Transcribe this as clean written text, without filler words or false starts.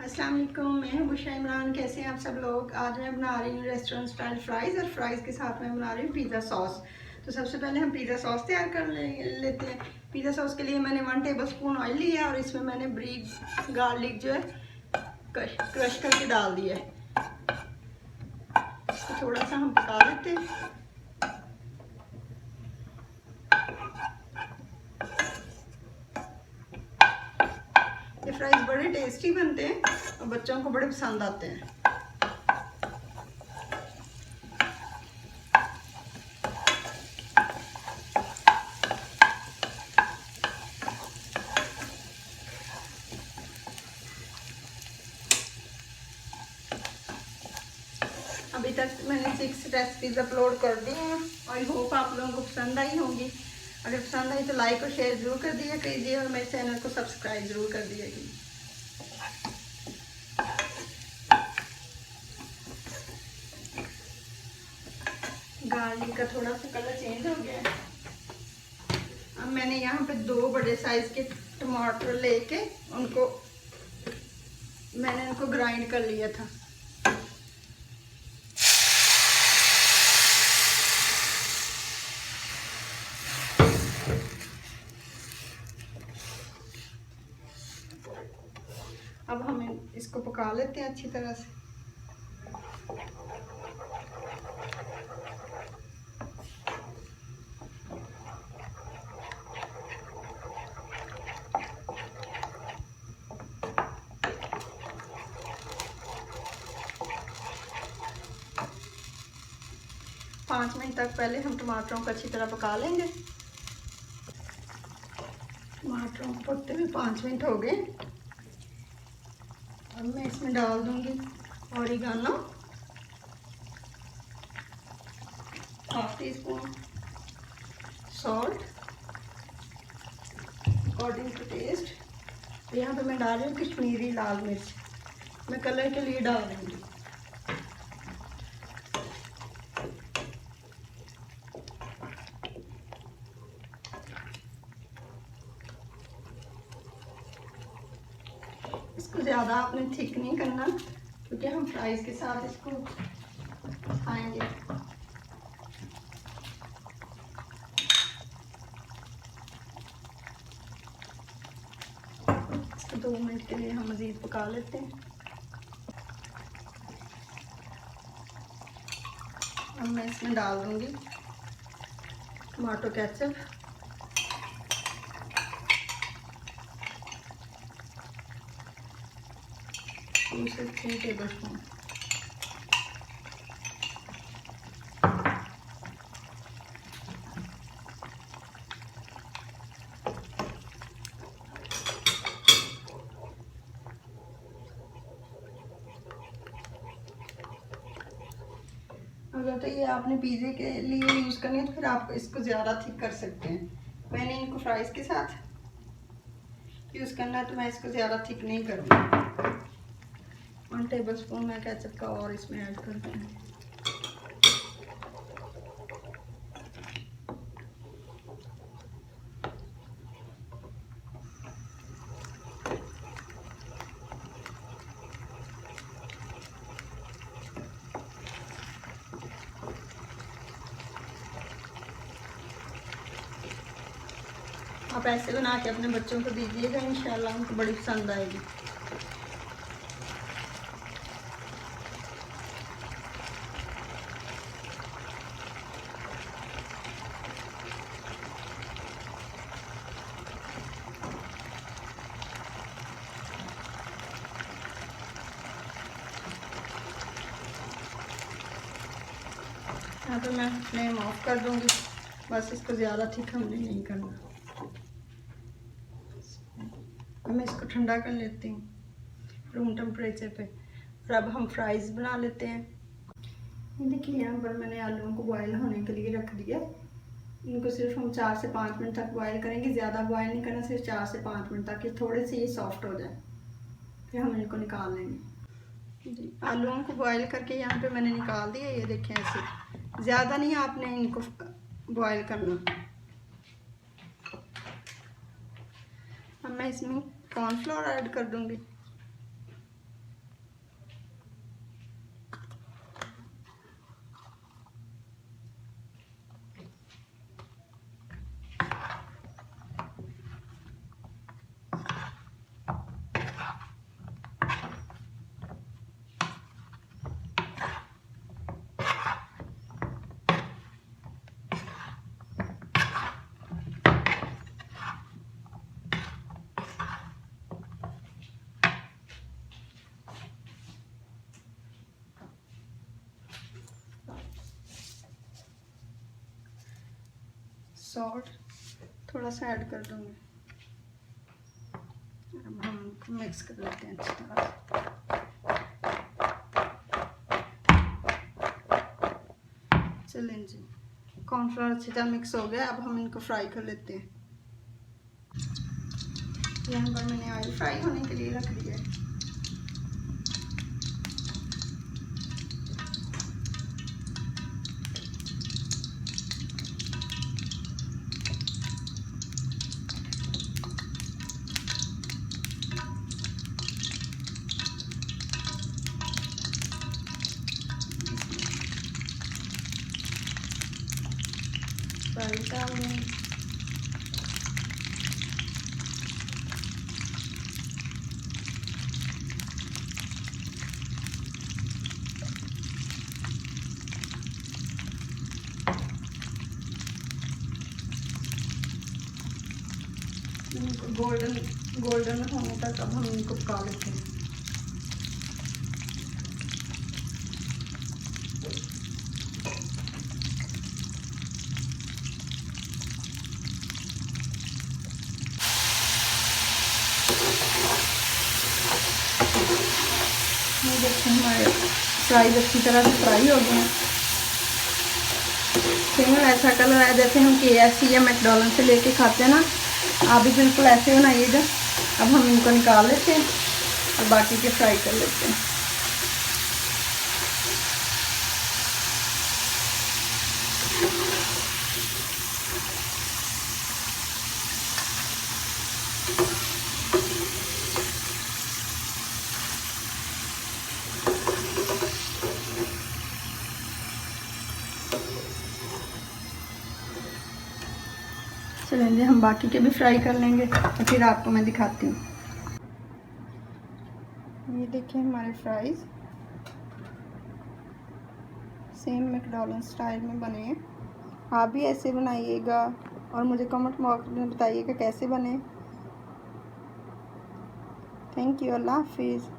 अस्सलाम वालेकुम, मैं हूं बुशरा इमरान। कैसे हैं आप सब लोग। आज मैं बना रही हूँ रेस्टोरेंट स्टाइल फ़्राइज़ और फ्राइज़ के साथ मैं बना रही हूँ पिज़्ज़ा सॉस। तो सबसे पहले हम पिज़्ज़ा सॉस तैयार कर लेते हैं। पिज़्ज़ा सॉस के लिए मैंने 1 टेबलस्पून ऑयल लिया और इसमें मैंने ब्रीक गार्लिक जो है क्रश करके डाल दिया है। इसको थोड़ा सा हम पका लेते हैं। ये फ्राइज़ बड़े टेस्टी बनते हैं और बच्चों को बड़े पसंद आते हैं। अभी तक मैंने 6 रेसिपीज़ अपलोड कर दी हैं। आई होप आप लोगों को पसंद आई होंगी। अगर पसंद आई तो लाइक और शेयर ज़रूर कर दिया कीजिए और मेरे चैनल को सब्सक्राइब ज़रूर कर दिया कीजिए। गार्लिक का थोड़ा सा कलर चेंज हो गया है। अब मैंने यहाँ पे 2 बड़े साइज़ के टमाटर लेके मैंने इनको ग्राइंड कर लिया था। अब हम इसको पका लेते हैं अच्छी तरह से। पाँच मिनट तक पहले हम टमाटरों को अच्छी तरह पका लेंगे। टमाटरों को पकते हुए 5 मिनट हो गए। अब मैं इसमें डाल दूंगी oregano, 1/2 teaspoon salt according to taste. यहाँ पे मैं डाल रही हूँ कश्मीरी लाल मिर्च, मैं कलर के लिए डाल दूँगी। इसको ज़्यादा आपने थिक नहीं करना क्योंकि हम फ्राइज़ के साथ इसको खाएंगे। इसको 2 मिनट के लिए हम मज़ीद पका लेते हैं। अब मैं इसमें डाल दूंगी टमाटो केचप, 2 से 3 टेबलस्पून। अगर तो ये आपने पिज़्ज़े के लिए यूज़ करनी है तो फिर आप इसको ज़्यादा थिक कर सकते हैं। मैंने इनको फ्राइज़ के साथ यूज़ करना है तो मैं इसको ज़्यादा थिक नहीं करूँगी। 1 टेबलस्पून मैं केचप का और इसमें ऐड करती हूँ। आप ऐसे बना के अपने बच्चों को दीजिएगा, इंशाल्लाह उनको बड़ी पसंद आएगी। यहाँ पे मैं फ्लेम ऑफ कर दूंगी। बस इसको ज़्यादा थिक हमने नहीं करना। मैं इसको ठंडा कर लेती हूँ रूम टेम्परेचर पे। और अब हम फ्राइज़ बना लेते हैं। ये देखिए यहाँ पर मैंने आलूओं को बॉयल होने के लिए रख दिया। इनको सिर्फ हम 4 से 5 मिनट तक बॉयल करेंगे, ज़्यादा बॉयल नहीं करना, सिर्फ 4 से 5 मिनट तक, थोड़े से ये सॉफ्ट हो जाए, फिर हम इनको निकाल लेंगे। जी आलूओं को बॉयल करके यहाँ पे मैंने निकाल दिया। ये देखें ऐसे, ज़्यादा नहीं आपने इनको बॉयल करना। अब मैं इसमें कॉर्नफ्लोर ऐड कर दूँगी। सॉल्ट थोड़ा सा ऐड कर दूँगी। अब हम उनको मिक्स कर लेते हैं अच्छी तरह से। चलें जी, कॉर्नफ्लोर अच्छी तरह मिक्स हो गया। अब हम इनको फ्राई कर लेते हैं। यहाँ पर मैंने ऑयल फ्राई होने के लिए रख दिया है। फ्राई डाल दें। इनको गोल्डन होने तक अब हम इनको पका लेते हैं। ये देखिए हमारे फ्राइज अच्छी तरह से फ्राई हो गए हैं। सेम ऐसा कलर है जैसे हम KFC या मैकडॉनल्ड से लेके खाते हैं ना, आप भी बिल्कुल ऐसे बनाइएगा। अब हम इनको निकाल लेते हैं और बाकी के फ्राई कर लेते हैं। चलेंगे हम बाकी के भी फ्राई कर लेंगे और फिर आपको मैं दिखाती हूँ। ये देखिए हमारे फ्राइज सेम मैकडॉनल्ड स्टाइल में बने हैं। आप भी ऐसे बनाइएगा और मुझे कमेंट बॉक्स में बताइएगा कैसे बने। थैंक यू, अल्लाह हाफिज़।